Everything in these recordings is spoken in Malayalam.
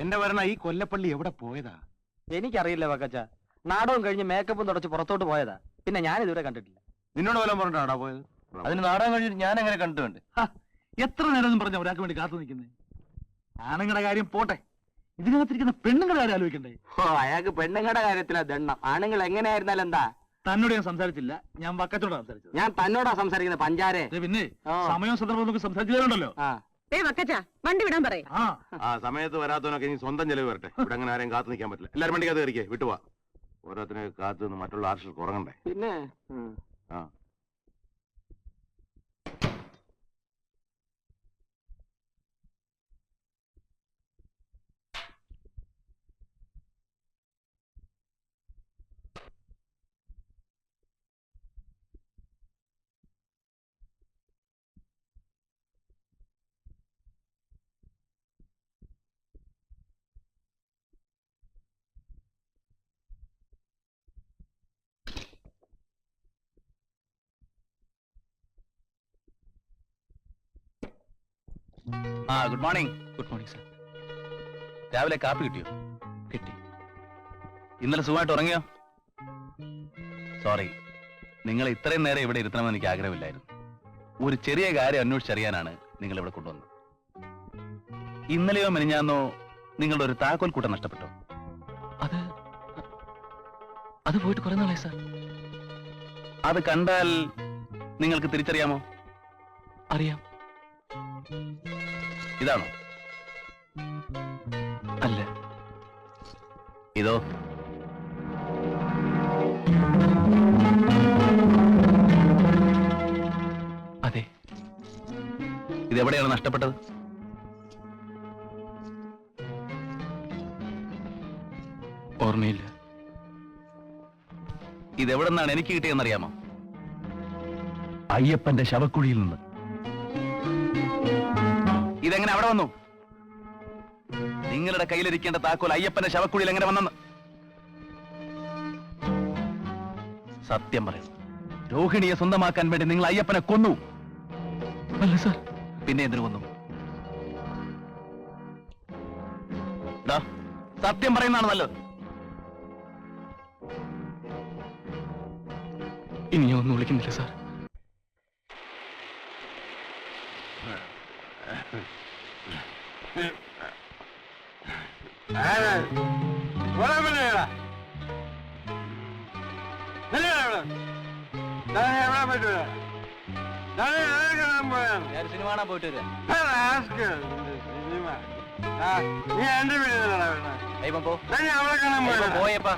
എന്റെ വരണ ഈ കൊല്ലപ്പള്ളി എവിടെ പോയതാ? എനിക്കറിയില്ല വക്കച്ച. നാടകം കഴിഞ്ഞ് മേക്കപ്പും തുടച്ച് പുറത്തോട്ട് പോയതാ. പിന്നെ ഞാൻ ഇതുവരെ കണ്ടിട്ടില്ല. നിന്നോട് വല്ലതും പറഞ്ഞിട്ടാടാ പോയത്? അതിന് നാടകം കഴിഞ്ഞിട്ട് ഞാൻ എങ്ങനെ കണ്ടിട്ടുണ്ട്? എത്ര നേരം പറഞ്ഞ ഒരാൾക്ക് വേണ്ടി കാത്തു നിൽക്കുന്നേ? ആണുങ്ങളുടെ കാര്യം പോട്ടെ, ഇതിനകത്തിരിക്കുന്ന പെണ്ണുങ്ങളുടെ കാര്യം ആലോചിക്കണ്ടേ? ഓ, അയാൾക്ക് പെണ്ണുങ്ങളുടെ കാര്യത്തിലാ ദണ്ണം. ആണുങ്ങൾ എങ്ങനെയായിരുന്നാലും എന്താ? തന്നോട് ഞാൻ സംസാരിച്ചില്ല, ഞാൻ വക്കച്ചോടാ സംസാരിച്ചത്. ഞാൻ തന്നോടാ സംസാരിക്കുന്നത് പഞ്ചാരെ. പിന്നെ സമയവും സന്ദർഭവും നമുക്ക് സംസാരിച്ചിട്ടുണ്ടല്ലോ. വണ്ടി വിടാൻ പറയും. സമയത്ത് വരാത്തവനൊക്കെ ഇനി സ്വന്തം ചെലവ് വരട്ടെ. ഇവിടെ അങ്ങനെ ആരെയും കാത്തു നിൽക്കാൻ പറ്റില്ല. എല്ലാവരും വണ്ടിക്കകത്ത് കയറിക്കേ, വിട്ടുപോവാ. ഓരോരുത്തരെ കാത്തു നിന്ന് മറ്റുള്ള ആർഷർക്ക് ഉറങ്ങണ്ടേ? പിന്നെ ആ good morning. Good morning sir. രാവിലെ കാപ്പി കിട്ടിയോ? കിട്ടി. ഇന്നലെ സുഖമായിട്ട് ഉറങ്ങിയോ? സോറി, നിങ്ങൾ ഇത്രയും നേരം ഇവിടെ ഇരുത്തണമെന്ന് എനിക്ക് ആഗ്രഹമില്ലായിരുന്നു. ഒരു ചെറിയ കാര്യം അന്വേഷിച്ചറിയാനാണ് നിങ്ങൾ ഇവിടെ കൊണ്ടുവന്നത്. ഇന്നലെയോ മെനിഞ്ഞാന്നോ നിങ്ങളുടെ ഒരു താക്കോൽ കൂട്ടം നഷ്ടപ്പെട്ടോ? അത് പോയിട്ട് കുറെ നാളായി സാർ. അത് കണ്ടാൽ നിങ്ങൾക്ക് തിരിച്ചറിയാമോ? അറിയാം. ഇതാണോ? അല്ല. ഇതോ? അതെ. ഇതെവിടെയാണ് നഷ്ടപ്പെട്ടത്? ഓർമ്മയില്ല. ഇതെവിടെ നിന്നാണ് എനിക്ക് കിട്ടിയെന്നറിയാമോ? അയ്യപ്പന്റെ ശവക്കുഴിയിൽ നിന്ന്. ഇതെങ്ങനെ അവിടെ വന്നു? നിങ്ങളുടെ കയ്യിലിരിക്കേണ്ട താക്കോൽ അയ്യപ്പന്റെ ശവക്കുഴിയിൽ എങ്ങനെ വന്നെന്ന് സത്യം പറയൂ. രോഹിണിയെ സ്വന്തമാക്കാൻ വേണ്ടി നിങ്ങൾ അയ്യപ്പനെ കൊന്നു? അല്ല സാർ. പിന്നെ എന്തിനു കൊന്നു? സത്യം പറയുന്നതാണ് നല്ലത്. ഇനി ഞാൻ ഒന്നും വിളിക്കുന്നില്ല സാർ. സിനിമ കാണാൻ പോയിട്ട് വരാം. പോയപ്പാ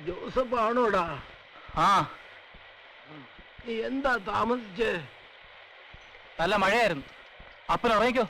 ജോസഫ് ആണോടാ? ആ നീ എന്താ താമസിച്ചേ? നല്ല മഴയായിരുന്നു. അപ്പൻ ഉറങ്ങിക്കോ.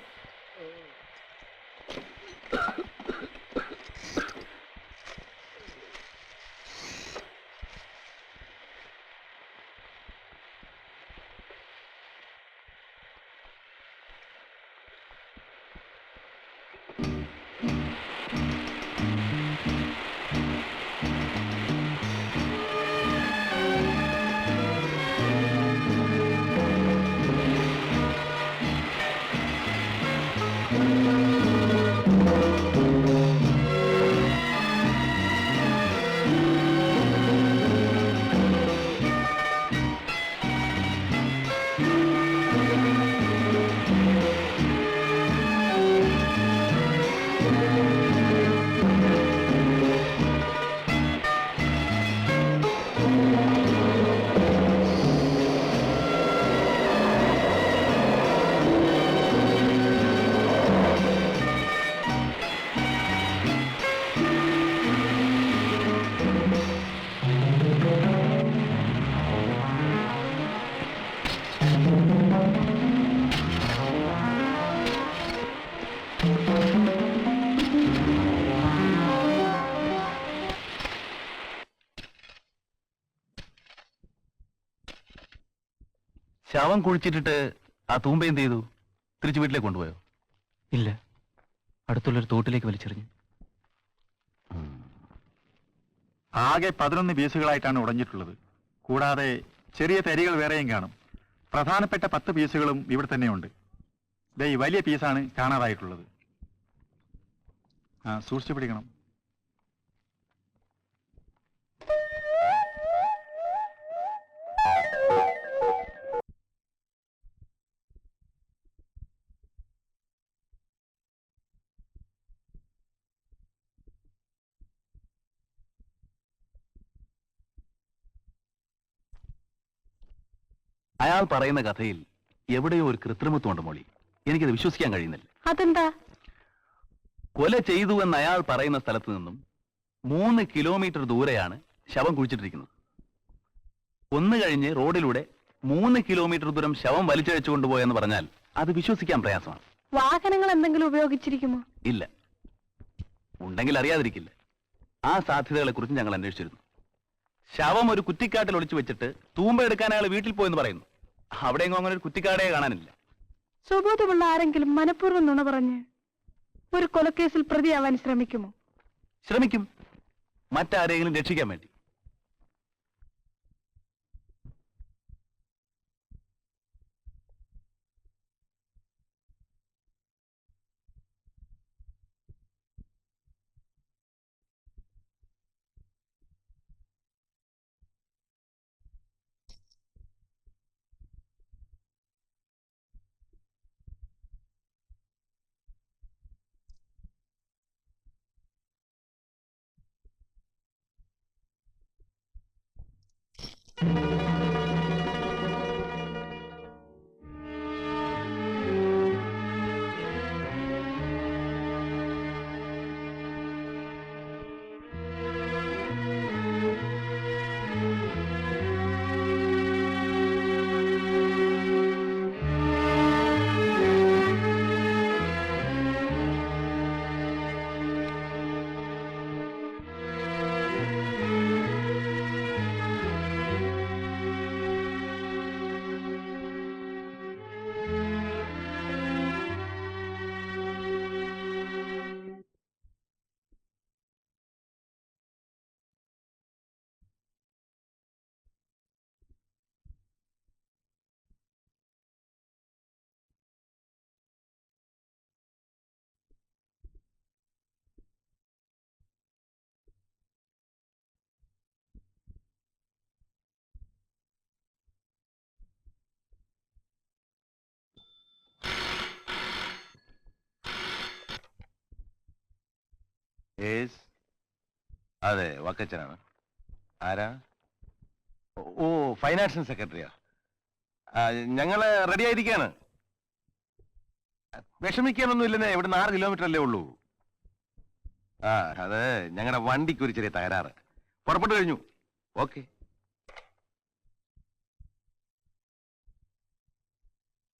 ശവം കുഴിച്ചിട്ടിട്ട് ആ തൂമ്പ എന്ത് ചെയ്തു? തിരിച്ചു വീട്ടിലേക്ക് കൊണ്ടുപോയോ? ഇല്ല, അടുത്തുള്ളൊരു തോട്ടിലേക്ക് വലിച്ചെറിഞ്ഞു. ആകെ 11 പീസുകളായിട്ടാണ് ഉടഞ്ഞിട്ടുള്ളത്. കൂടാതെ ചെറിയ തരികൾ വേറെയും കാണും. പ്രധാനപ്പെട്ട 10 പീസുകളും ഇവിടെ തന്നെയുണ്ട്. ദേ ഈ വലിയ പീസാണ് കാണാതായിട്ടുള്ളത്. സൂക്ഷിച്ചു പിടിക്കണം. അയാൾ പറയുന്ന കഥയിൽ എവിടെയോ ഒരു കൃത്രിമത്വമുണ്ട് മോളി. എനിക്കത് വിശ്വസിക്കാൻ കഴിയുന്നില്ല. അതെന്താ? കൊല ചെയ്തു എന്ന് അയാൾ പറയുന്ന സ്ഥലത്ത് നിന്നും 3 കിലോമീറ്റർ ദൂരെയാണ് ശവം കുഴിച്ചിട്ടിരിക്കുന്നത്. കൊന്നു കഴിഞ്ഞ് റോഡിലൂടെ 3 കിലോമീറ്റർ ദൂരം ശവം വലിച്ചഴിച്ചു കൊണ്ടുപോയെന്ന് പറഞ്ഞാൽ അത് വിശ്വസിക്കാൻ പ്രയാസമാണ്. വാഹനങ്ങൾ എന്തെങ്കിലും ഉപയോഗിച്ചിരിക്കുമോ? ഇല്ല. ഉണ്ടെങ്കിൽ അറിയാതിരിക്കില്ല. ആ സാധ്യതകളെ കുറിച്ച് ഞങ്ങൾ അന്വേഷിച്ചിരുന്നു. ശവം ഒരു കുറ്റിക്കാട്ടിൽ ഒളിച്ചു വെച്ചിട്ട് തൂമ്പ എടുക്കാൻ അയാൾ വീട്ടിൽ പോയെന്ന് പറയുന്നു. അവിടെയെങ്കിലും അങ്ങനെ ഒരു കുറ്റിക്കാടേ കാണാനില്ല. സുബോധമുള്ള ആരെങ്കിലും മനഃപൂർവ്വം നുണ പറഞ്ഞ് ഒരു കൊലക്കേസിൽ പ്രതിയാവാൻ ശ്രമിക്കുമോ? ശ്രമിക്കും, മറ്റാരെങ്കിലും രക്ഷിക്കാൻ വേണ്ടി. അതെ, വക്കച്ചനാണ്. ആരാ? ഓ, ഫൈനാൻഷ്യൽ സെക്രട്ടറിയാ. ഞങ്ങള് റെഡി ആയിരിക്കാണ്. വിഷമിക്കാനൊന്നും ഇല്ലെന്നേ. ഇവിടുന്ന് 6 കിലോമീറ്റർ അല്ലേ ഉള്ളൂ. അത് ഞങ്ങളുടെ വണ്ടിക്ക് ഒരു ചെറിയ തകരാറ്. പുറപ്പെട്ടു കഴിഞ്ഞു. ഓക്കെ.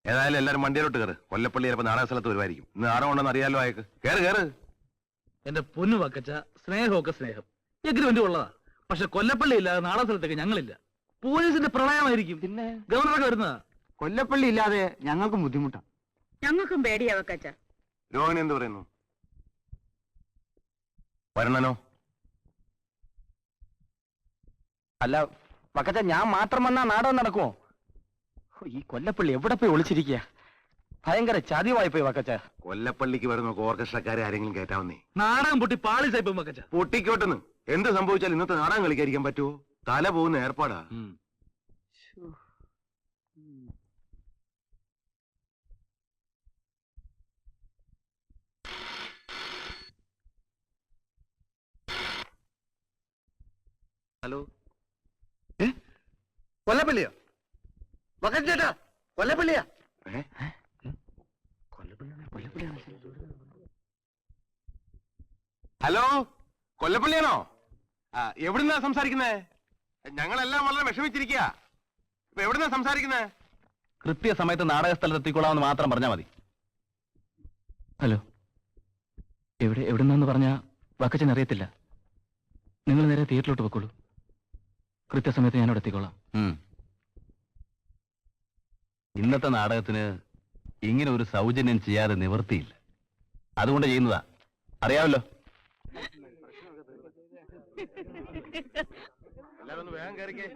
ഏതായാലും എല്ലാരും വണ്ടിയിലോട്ട് കയറ്. കൊല്ലപ്പള്ളി ചിലപ്പോൾ നാടക സ്ഥലത്ത് വരുമായിരിക്കും. ഇന്ന് ആരോ ഉണ്ടെന്ന് അറിയാലോ അയക്ക്. കയറ് കയറ്. എന്റെ പൊന്നു വക്കച്ച, സ്നേഹമൊക്കെ സ്നേഹം, എഗ്രിമെന്റ് ഉള്ളതാ. പക്ഷെ കൊല്ലപ്പള്ളി ഇല്ലാതെ നാടക സ്ഥലത്തേക്ക് ഞങ്ങളില്ല. പോലീസിന്റെ പ്രളയമായിരിക്കും. പിന്നെ ഗവർണറൊക്കെ വരുന്നതാ. കൊല്ലപ്പള്ളി ഇല്ലാതെ ഞങ്ങൾക്കും ബുദ്ധിമുട്ടാ. ഞങ്ങൾക്കും പേടിയാ വക്കച്ച. രോഹിണി എന്ത് പറയുന്നു? വരണനോ? അല്ല വക്കച്ച, ഞാൻ മാത്രം വന്നാ നാടകം നടക്കുമോ? ഈ കൊല്ലപ്പള്ളി എവിടെ പോയി ഒളിച്ചിരിക്കുക? ഭയങ്കര ചതിവായി പോയി വക്കച്ച. കൊല്ലപ്പള്ളിക്ക് വരുന്ന ഓർക്കസ്ട്രക്കാരെ ആരെങ്കിലും കയറ്റാവുന്നേ. നാടകം പൊട്ടി പാളിസായിപ്പോ വക്കച്ച. പൊട്ടിക്കോട്ടെന്ന്. എന്ത് സംഭവിച്ചാൽ ഇന്നത്തെ നാടകം കളിക്കാതിരിക്കാൻ പറ്റുമോ? തല പോകുന്ന ഏർപ്പാടാ. ഹലോ, കൊല്ലപ്പള്ളിയോ? വക്കച്ച ചേട്ടാ, കൊല്ലപ്പള്ളിയാ? ഹലോ, കൊല്ലപ്പള്ളിയാണോ? എവിടുന്നാ സംസാരിക്കുന്നേ? ഞങ്ങളെല്ലാം വളരെ വിഷമിച്ചിരിക്കുക. ഇപ്പൊ എവിടുന്നാ സംസാരിക്കുന്നേ? കൃത്യസമയത്ത് നാടക സ്ഥലത്ത് എത്തിക്കൊള്ളാമെന്ന് മാത്രം പറഞ്ഞാൽ മതി. ഹലോ, എവിടുന്നാന്ന് പറഞ്ഞാ വക്കച്ചൻ അറിയത്തില്ല. നിങ്ങൾ നേരെ തിയേറ്ററിലോട്ട് വെക്കോളൂ. കൃത്യസമയത്ത് ഞാൻ അവിടെ എത്തിക്കോളാം. ഇന്നത്തെ നാടകത്തിന് ഇങ്ങനെ ഒരു സൗജന്യം ചെയ്യാതെ നിവൃത്തിയില്ല. അതുകൊണ്ട് ചെയ്യുന്നതാ. അറിയാമല്ലോ. എല്ലാരും ഒന്ന് വേഗം കയറിക്കേ.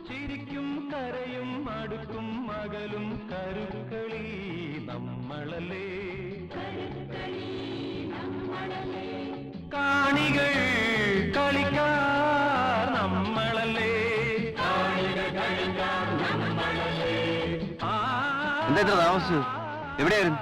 ചിരിക്കും കരയും അടുക്കും മകളും കരുക്കളി നമ്മളല്ലേ, കാണികൾ കളിക്കാർ നമ്മളല്ലേ. എന്താ ഇത്ര താമസിച്ചു? എവിടെയായിരുന്നു?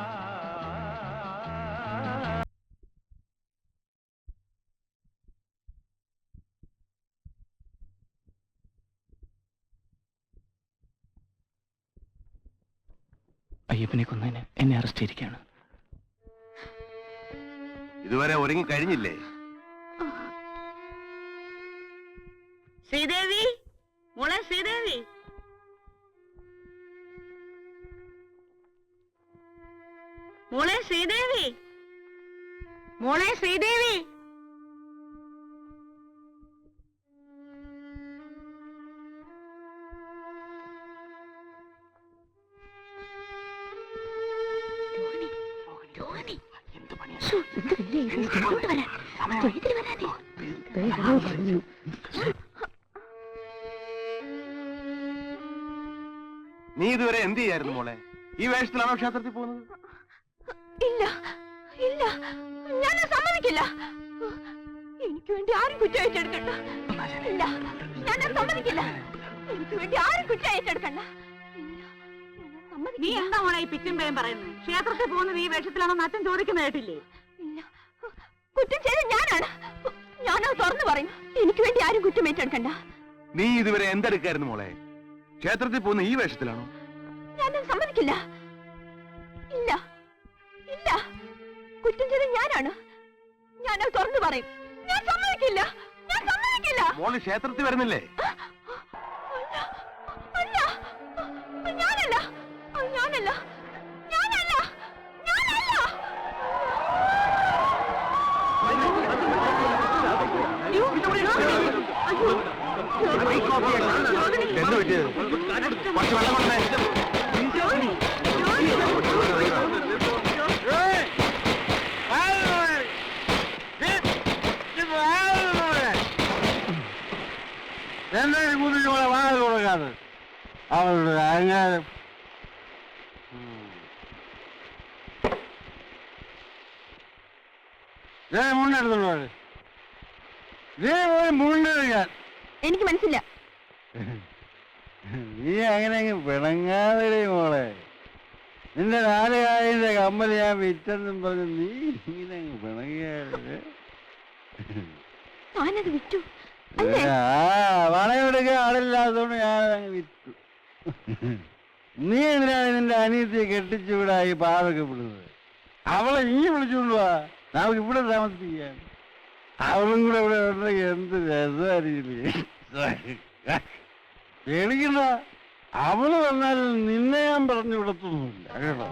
അയ്യപ്പനെ കൊന്നതിന് എന്നെ അറസ്റ്റ് ചെയ്തിരിക്കുകയാണ്. ഇതുവരെ ഒരുങ്ങി കഴിഞ്ഞില്ലേ? ശ്രീദേവി, മോളെ ശ്രീദേവി, മോളെ ശ്രീദേവി, മോളെ ശ്രീദേവി. നീ ഇതുവരെ എന്ത് ചെയ്യായിരുന്നു മോളെ? ഈ വേഷത്തിലാണോ ക്ഷേത്രത്തിൽ പോകുന്നത്? ഇല്ല ഇല്ല, ഞാൻ സമ്മതിക്കില്ല. എനിക്ക് വേണ്ടി ആരും കുറ്റം ഏറ്റെടുക്കണ്ട. ഇല്ല, ഞാൻ സമ്മതിക്കില്ല. എനിക്ക് വേണ്ടി ആരും കുറ്റം ഏറ്റെടുക്കണ്ട. നീ എന്താ മോളെ ഈ പിച്ചും പേയും പറയുന്നത്? ക്ഷേത്രത്തിൽ പോകുന്നത് ഈ വേഷത്തിലാണോ അച്ഛൻ ചോദിക്കുന്ന കേട്ടില്ലേ? ഇല്ല, കുറ്റം ചെയ്ത് ഞാനാണ്. ഞാനത് തുറന്നു പറയും. എനിക്ക് വേണ്ടി ആരും കുറ്റം ഏറ്റെടുക്കണ്ട. നീ ഇതുവരെ എന്തെടുക്കായിരുന്നു മോളെ? ക്ഷേത്രത്തിൽ പോകുന്ന ഈ വേഷത്തിലാണോ? ഞാനത് സമ്മതിക്കില്ല. ഇല്ല ഇല്ല, കുറ്റം ചെയ്ത് ഞാനാണ്. ഞാനത് തുറന്നു പറയും. ഞാൻ സമ്മതിക്കില്ല. ഞാൻ സമ്മതിക്കില്ല. മോള് ക്ഷേത്രത്തിൽ വരുന്നില്ലേ? അല്ല, ഞാനല്ല, ഞാനല്ല, ഞാനല്ല, ഞാനല്ല. എന്ത് പറ്റിയത്? കുറച്ച് വെള്ളം കൊണ്ടേ. എന്താണ് വാഴ കൊടുക്കാറ്? അവളുടെ അഹങ്കാരം. മുണ്ടെടുത്തോളൂ. മുണ്ടെടുക്കാൻ എനിക്ക് മനസ്സില്ല. നീ അങ്ങനെ പിണങ്ങാതെ മോളെ. നിന്റെ 4,000 കമ്മല് ഞാൻ വിറ്റെന്നും പറഞ്ഞു നീ ഇങ്ങനെ പിണങ്ങിയാല് ഞാനത് വിറ്റു. വളയെടുക്കാൻ ആളില്ലാത്തതുകൊണ്ട് ഞാൻ വിറ്റു. നീ എന്തിനാണ് നിന്റെ അനിയത്തിയെ കെട്ടിച്ചുവിടായി പാവയ്ക്കപ്പെടുന്നത്? അവളെ നീ വിളിച്ചുകൊണ്ട് വാ, നമുക്ക് ഇവിടെ താമസിപ്പിക്കാൻ. അവളും കൂടെ ഇവിടെ ഉണ്ടെങ്കിൽ എന്ത് രസമായിരിക്കും. പേടിക്കണ്ട, അവള് വന്നാൽ നിന്നെ ഞാൻ പറഞ്ഞു വിടത്തൊന്നുമില്ല കേട്ടോ.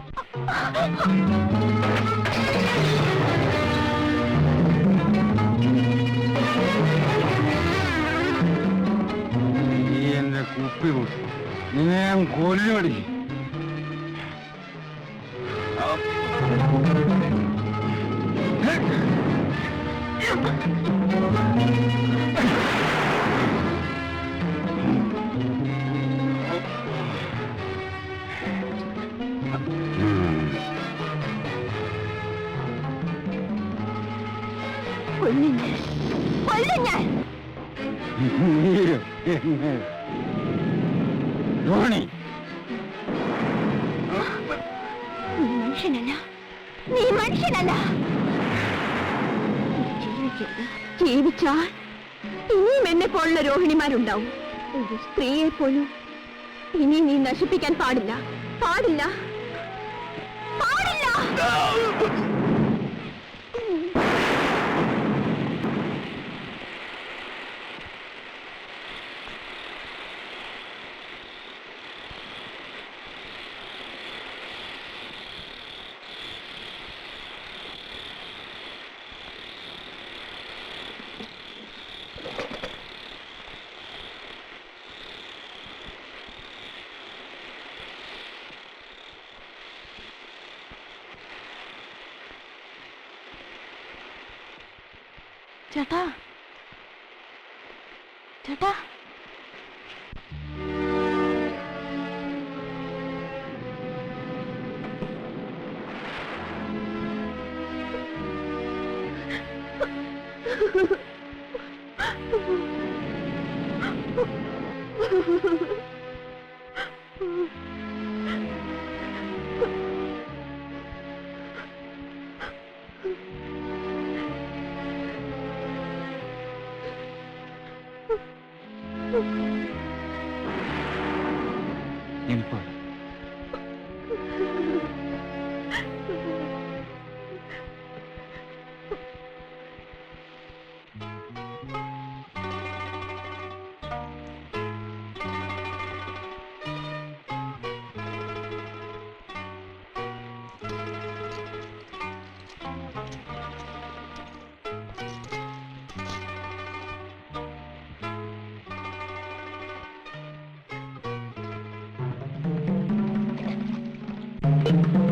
നീ എന്റെ കുപ്പി കുട്ടി, നിന്നെ ഞാൻ കൊല്ലുപടി. കൊല്ലും ഞാൻ. ധോണി, നീ മനുഷ്യനല്ല, നീ മനുഷ്യനല്ല. ജീവിച്ചാൽ ഇനിയും എന്നെ പോലുള്ള രോഹിണിമാരുണ്ടാവും. ഒരു സ്ത്രീയെ പോലും ഇനി നീ നശിപ്പിക്കാൻ പാടില്ല, പാടില്ല, പാടില്ല. ചേട്ടാ, ചേട്ടാ, ഞാനിപ്പോ Thank you.